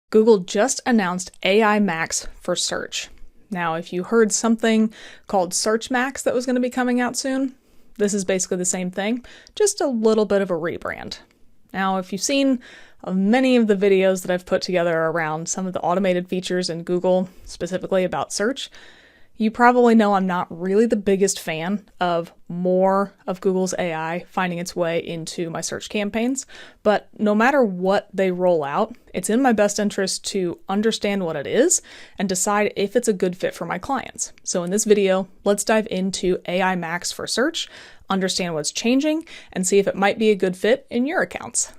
Google just announced AI Max for search. Now, if you heard something called Search Max that was going to be coming out soon, this is basically the same thing, just a little bit of a rebrand. Now, if you've seen many of the videos that I've put together around some of the automated features in Google, specifically about search, you probably know I'm not really the biggest fan of more of Google's AI finding its way into my search campaigns, but no matter what they roll out, it's in my best interest to understand what it is and decide if it's a good fit for my clients. So in this video, let's dive into AI Max for search, understand what's changing, and see if it might be a good fit in your accounts.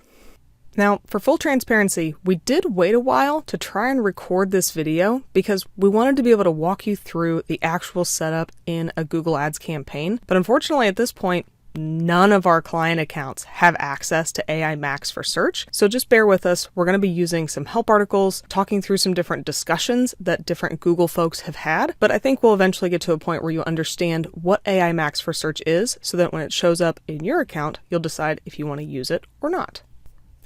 Now, for full transparency, we did wait a while to try and record this video because we wanted to be able to walk you through the actual setup in a Google Ads campaign. But unfortunately, at this point, none of our client accounts have access to AI Max for search. So just bear with us. We're going to be using some help articles, talking through some different discussions that different Google folks have had. But I think we'll eventually get to a point where you understand what AI Max for search is so that when it shows up in your account, you'll decide if you want to use it or not.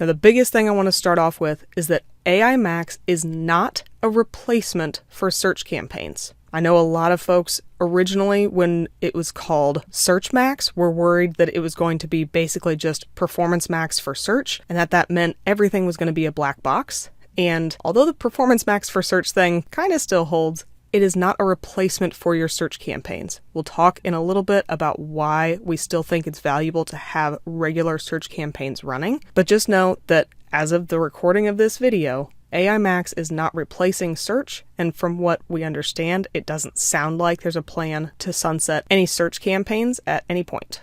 Now, the biggest thing I want to start off with is that AI Max is not a replacement for search campaigns. I know a lot of folks originally, when it was called Search Max, were worried that it was going to be basically just Performance Max for search, and that meant everything was going to be a black box. And although the Performance Max for search thing kind of still holds, it is not a replacement for your search campaigns. We'll talk in a little bit about why we still think it's valuable to have regular search campaigns running. But just know that as of the recording of this video, AI Max is not replacing search, and from what we understand, it doesn't sound like there's a plan to sunset any search campaigns at any point.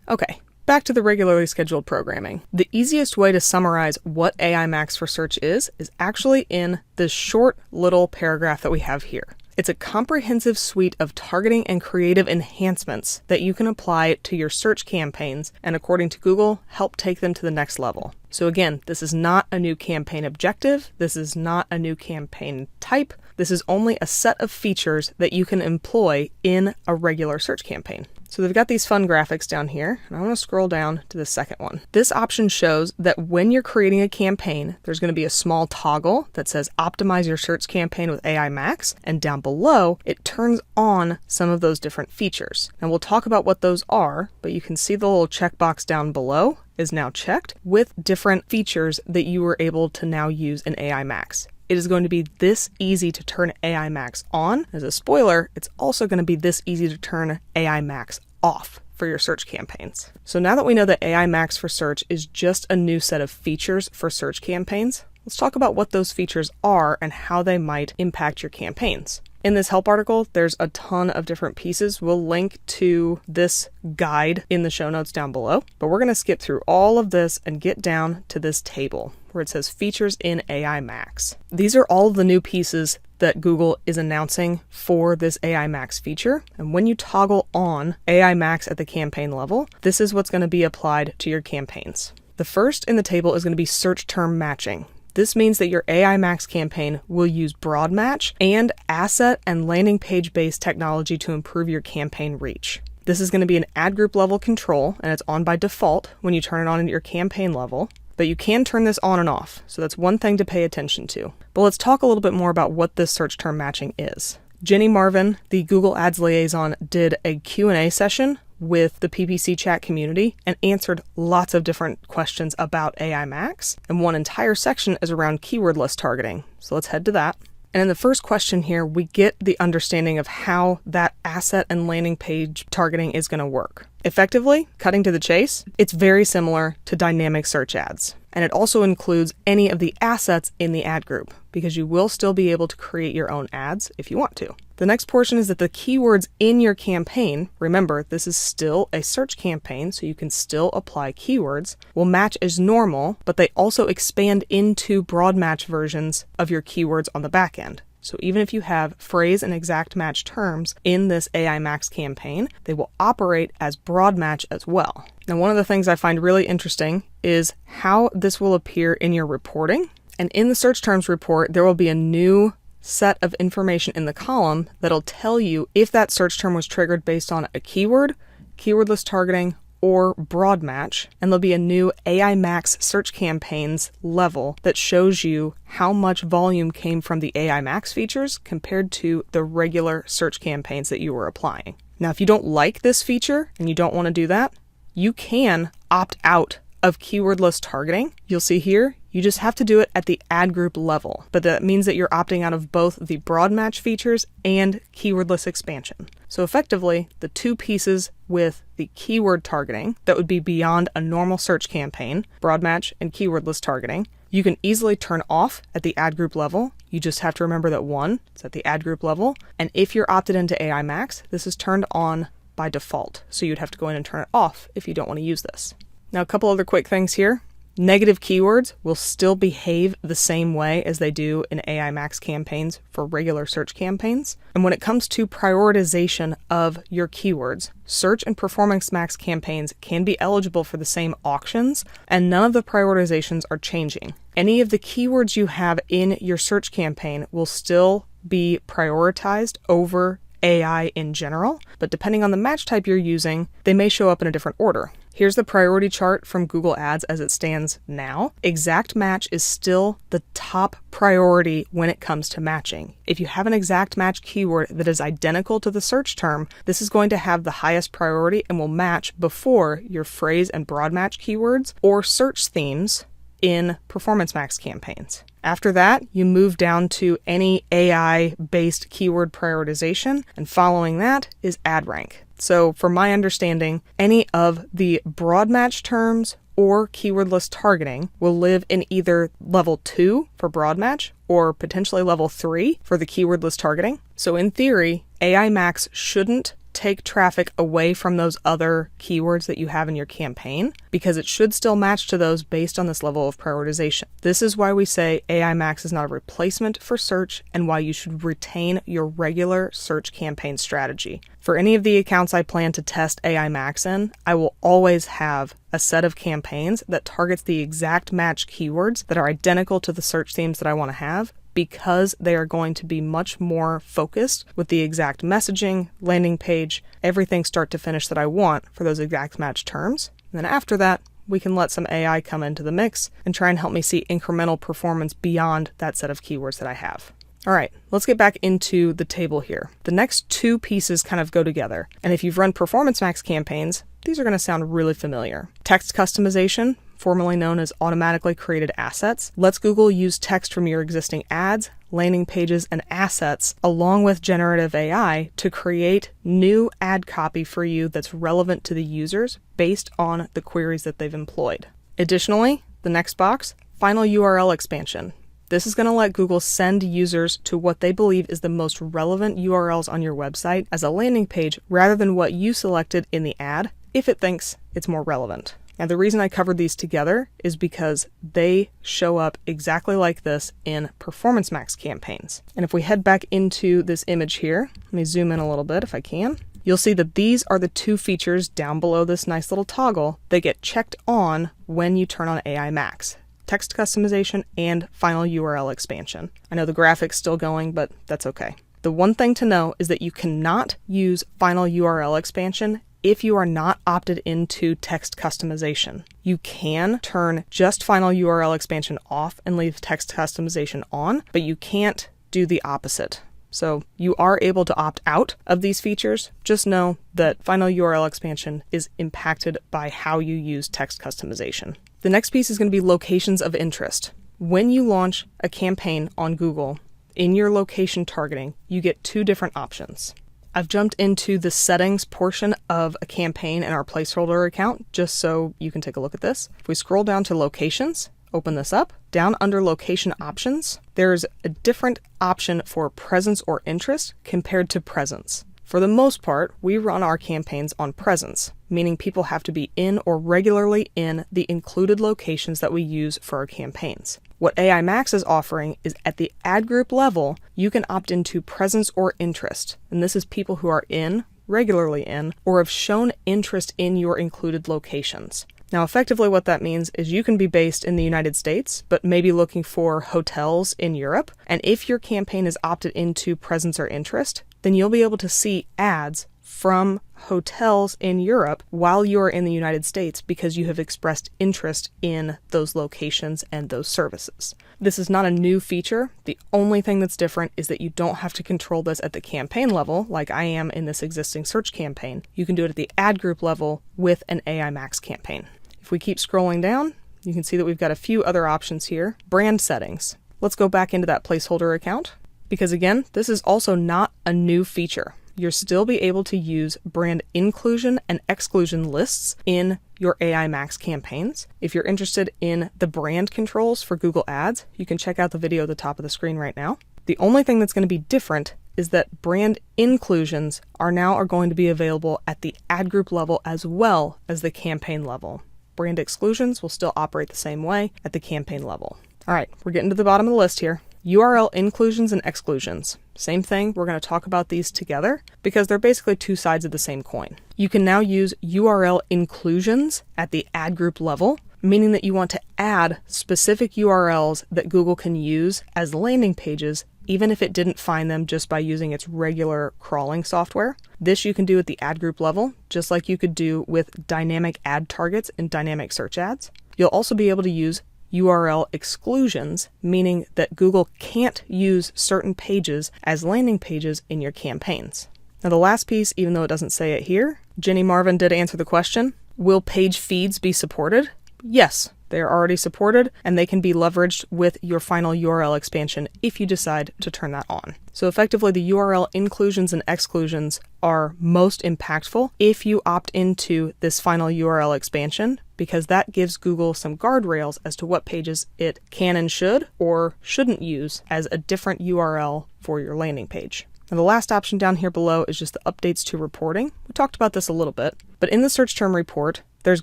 Okay, back to the regularly scheduled programming. The easiest way to summarize what AI Max for search is actually in this short little paragraph that we have here. It's a comprehensive suite of targeting and creative enhancements that you can apply to your search campaigns and, according to Google, help take them to the next level. So again, this is not a new campaign objective. This is not a new campaign type. This is only a set of features that you can employ in a regular search campaign. So they've got these fun graphics down here, and I want to scroll down to the second one. This option shows that when you're creating a campaign, there's going to be a small toggle that says optimize your search campaign with AI Max, and down below, it turns on some of those different features. And we'll talk about what those are, but you can see the little checkbox down below is now checked with different features that you were able to now use in AI Max. It is going to be this easy to turn AI Max on. As a spoiler, it's also going to be this easy to turn AI Max off for your search campaigns. So now that we know that AI Max for search is just a new set of features for search campaigns, let's talk about what those features are and how they might impact your campaigns. In this help article, there's a ton of different pieces. We'll link to this guide in the show notes down below, but we're going to skip through all of this and get down to this table where it says features in AI Max. These are all of the new pieces that Google is announcing for this AI Max feature. And when you toggle on AI Max at the campaign level, this is what's going to be applied to your campaigns. The first in the table is going to be search term matching. This means that your AI Max campaign will use broad match and asset and landing page based technology to improve your campaign reach. This is going to be an ad group level control, and it's on by default when you turn it on at your campaign level, but you can turn this on and off. So that's one thing to pay attention to. But let's talk a little bit more about what this search term matching is. Jenny Marvin, the Google Ads liaison, did a Q&A session with the PPC chat community and answered lots of different questions about AI Max. And one entire section is around keyword list targeting. So let's head to that. And in the first question here, we get the understanding of how that asset and landing page targeting is going to work. Effectively, cutting to the chase, it's very similar to dynamic search ads. And it also includes any of the assets in the ad group, because you will still be able to create your own ads if you want to. The next portion is that the keywords in your campaign, remember, this is still a search campaign, so you can still apply keywords, will match as normal, but they also expand into broad match versions of your keywords on the back end. So even if you have phrase and exact match terms in this AI Max campaign, they will operate as broad match as well. Now, one of the things I find really interesting is how this will appear in your reporting. And in the search terms report, there will be a new set of information in the column that'll tell you if that search term was triggered based on a keyword, keyword list targeting, or broad match, and there'll be a new AI Max search campaigns level that shows you how much volume came from the AI Max features compared to the regular search campaigns that you were applying. Now, if you don't like this feature and you don't want to do that, you can opt out of keywordless targeting. You'll see here, you just have to do it at the ad group level, but that means that you're opting out of both the broad match features and keywordless expansion. So effectively, the two pieces with the keyword targeting that would be beyond a normal search campaign, broad match and keywordless targeting, you can easily turn off at the ad group level. You just have to remember that one, it's at the ad group level, and if you're opted into AI Max, this is turned on by default. So you'd have to go in and turn it off if you don't want to use this. Now, a couple other quick things here. Negative keywords will still behave the same way as they do in AI Max campaigns for regular search campaigns. And when it comes to prioritization of your keywords, Search and Performance Max campaigns can be eligible for the same auctions, and none of the prioritizations are changing. Any of the keywords you have in your search campaign will still be prioritized over AI in general, but depending on the match type you're using, they may show up in a different order. Here's the priority chart from Google Ads as it stands now. Exact match is still the top priority when it comes to matching. If you have an exact match keyword that is identical to the search term, this is going to have the highest priority and will match before your phrase and broad match keywords or search themes in Performance Max campaigns. After that, you move down to any AI-based keyword prioritization, and following that is ad rank. So from my understanding, any of the broad match terms or keywordless targeting will live in either level 2 for broad match or potentially level 3 for the keywordless targeting. So in theory, AI Max shouldn't take traffic away from those other keywords that you have in your campaign because it should still match to those based on this level of prioritization. This is why we say AI Max is not a replacement for search and why you should retain your regular search campaign strategy. For any of the accounts I plan to test AI Max in, I will always have a set of campaigns that targets the exact match keywords that are identical to the search themes that I want to have, because they are going to be much more focused with the exact messaging, landing page, everything start to finish that I want for those exact match terms. And then after that, we can let some AI come into the mix and try and help me see incremental performance beyond that set of keywords that I have. All right, let's get back into the table here. The next two pieces kind of go together. And if you've run Performance Max campaigns, these are going to sound really familiar. Text customization, formerly known as automatically created assets, lets Google use text from your existing ads, landing pages, and assets, along with generative AI, to create new ad copy for you that's relevant to the users based on the queries that they've employed. Additionally, the next box, final URL expansion. This is going to let Google send users to what they believe is the most relevant URLs on your website as a landing page rather than what you selected in the ad if it thinks it's more relevant. Now, the reason I covered these together is because they show up exactly like this in Performance Max campaigns. And if we head back into this image here, let me zoom in a little bit if I can, you'll see that these are the two features down below this nice little toggle that get checked on when you turn on AI Max. Text customization and final URL expansion. I know the graphic's still going, but that's okay. The one thing to know is that you cannot use final URL expansion if you are not opted into text customization. You can turn just final URL expansion off and leave text customization on, but you can't do the opposite. So you are able to opt out of these features. Just know that final URL expansion is impacted by how you use text customization. The next piece is going to be locations of interest. When you launch a campaign on Google, in your location targeting, you get two different options. I've jumped into the settings portion of a campaign in our placeholder account just so you can take a look at this. If we scroll down to locations, open this up, down under location options, there's a different option for presence or interest compared to presence. For the most part, we run our campaigns on presence, meaning people have to be in or regularly in the included locations that we use for our campaigns. What AI Max is offering is at the ad group level, you can opt into presence or interest. And this is people who are in, regularly in, or have shown interest in your included locations. Now, effectively what that means is you can be based in the United States, but maybe looking for hotels in Europe. And if your campaign is opted into presence or interest, then you'll be able to see ads from hotels in Europe while you're in the United States because you have expressed interest in those locations and those services. This is not a new feature. The only thing that's different is that you don't have to control this at the campaign level like I am in this existing search campaign. You can do it at the ad group level with an AI Max campaign. If we keep scrolling down, you can see that we've got a few other options here. Brand settings. Let's go back into that placeholder account because again, this is also not a new feature. You'll still be able to use brand inclusion and exclusion lists in your AI Max campaigns. If you're interested in the brand controls for Google Ads, you can check out the video at the top of the screen right now. The only thing that's going to be different is that brand inclusions are going to be available at the ad group level as well as the campaign level. Brand exclusions will still operate the same way at the campaign level. All right, we're getting to the bottom of the list here. URL inclusions and exclusions. Same thing, we're going to talk about these together because they're basically two sides of the same coin. You can now use URL inclusions at the ad group level, meaning that you want to add specific URLs that Google can use as landing pages, even if it didn't find them just by using its regular crawling software. This you can do at the ad group level, just like you could do with dynamic ad targets in dynamic search ads. You'll also be able to use URL exclusions, meaning that Google can't use certain pages as landing pages in your campaigns. Now the last piece, even though it doesn't say it here, Jenny Marvin did answer the question, will page feeds be supported? Yes, they are already supported and they can be leveraged with your final URL expansion if you decide to turn that on. So effectively the URL inclusions and exclusions are most impactful if you opt into this final URL expansion, because that gives Google some guardrails as to what pages it can and should or shouldn't use as a different URL for your landing page. Now the last option down here below is just the updates to reporting. We talked about this a little bit, but in the search term report, there's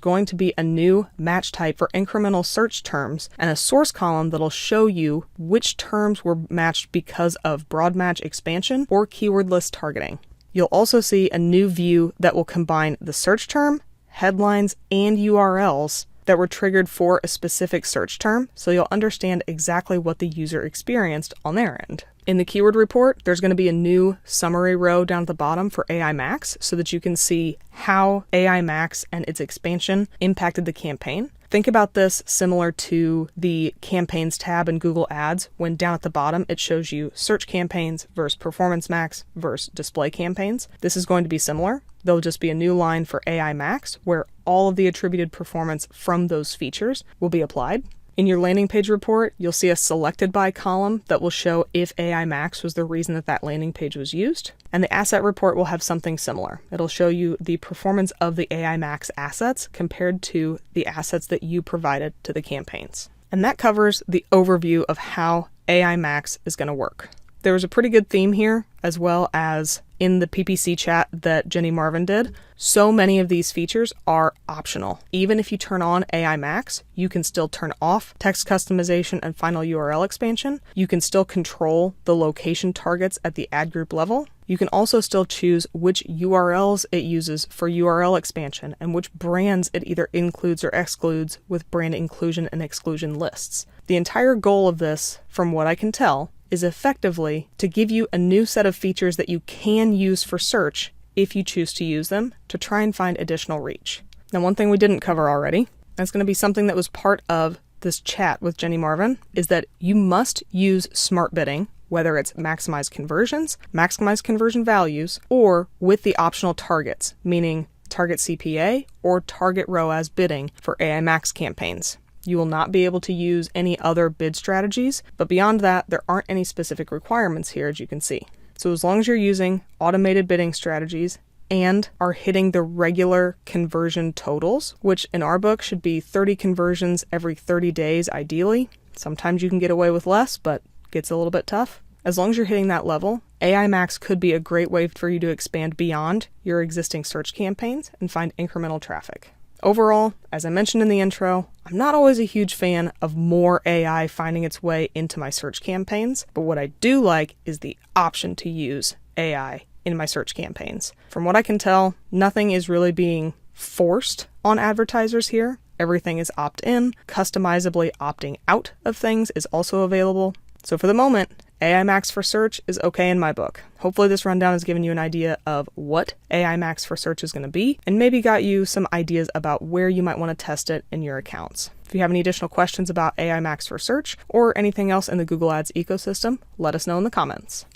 going to be a new match type for incremental search terms and a source column that'll show you which terms were matched because of broad match expansion or keyword list targeting. You'll also see a new view that will combine the search term, headlines, and URLs that were triggered for a specific search term, so you'll understand exactly what the user experienced on their end. In the keyword report, there's going to be a new summary row down at the bottom for AI Max so that you can see how AI Max and its expansion impacted the campaign. Think about this similar to the campaigns tab in Google Ads, when down at the bottom it shows you search campaigns versus performance max versus display campaigns. This is going to be similar. There'll just be a new line for AI Max where all of the attributed performance from those features will be applied. In your landing page report, you'll see a selected by column that will show if AI Max was the reason that landing page was used. And the asset report will have something similar. It'll show you the performance of the AI Max assets compared to the assets that you provided to the campaigns. And that covers the overview of how AI Max is going to work. There was a pretty good theme here, as well as in the PPC chat that Jenny Marvin did. So many of these features are optional. Even if you turn on AI Max, you can still turn off text customization and final URL expansion. You can still control the location targets at the ad group level. You can also still choose which URLs it uses for URL expansion and which brands it either includes or excludes with brand inclusion and exclusion lists. The entire goal of this, from what I can tell, is effectively to give you a new set of features that you can use for search if you choose to use them to try and find additional reach. Now, one thing we didn't cover already, that's going to be something that was part of this chat with Jenny Marvin, is that you must use smart bidding, whether it's maximize conversions, maximize conversion values, or with the optional targets, meaning target CPA or target ROAS bidding for AI Max campaigns. You will not be able to use any other bid strategies, but beyond that, there aren't any specific requirements here, as you can see. So as long as you're using automated bidding strategies and are hitting the regular conversion totals, which in our book should be 30 conversions every 30 days ideally. Sometimes you can get away with less, but it gets a little bit tough. As long as you're hitting that level, AI Max could be a great way for you to expand beyond your existing search campaigns and find incremental traffic. Overall, as I mentioned in the intro, I'm not always a huge fan of more AI finding its way into my search campaigns, but what I do like is the option to use AI in my search campaigns. From what I can tell, nothing is really being forced on advertisers here. Everything is opt-in. Customizably opting out of things is also available. So for the moment, AI Max for search is okay in my book. Hopefully this rundown has given you an idea of what AI Max for search is going to be, and maybe got you some ideas about where you might want to test it in your accounts. If you have any additional questions about AI Max for search or anything else in the Google Ads ecosystem, let us know in the comments.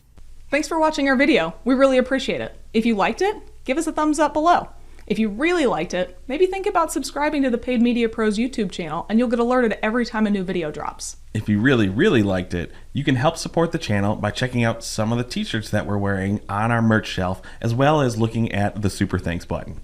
Thanks for watching our video. We really appreciate it. If you liked it, give us a thumbs up below. If you really liked it, maybe think about subscribing to the Paid Media Pros YouTube channel and you'll get alerted every time a new video drops. If you really liked it, you can help support the channel by checking out some of the t-shirts that we're wearing on our merch shelf, as well as looking at the Super Thanks button.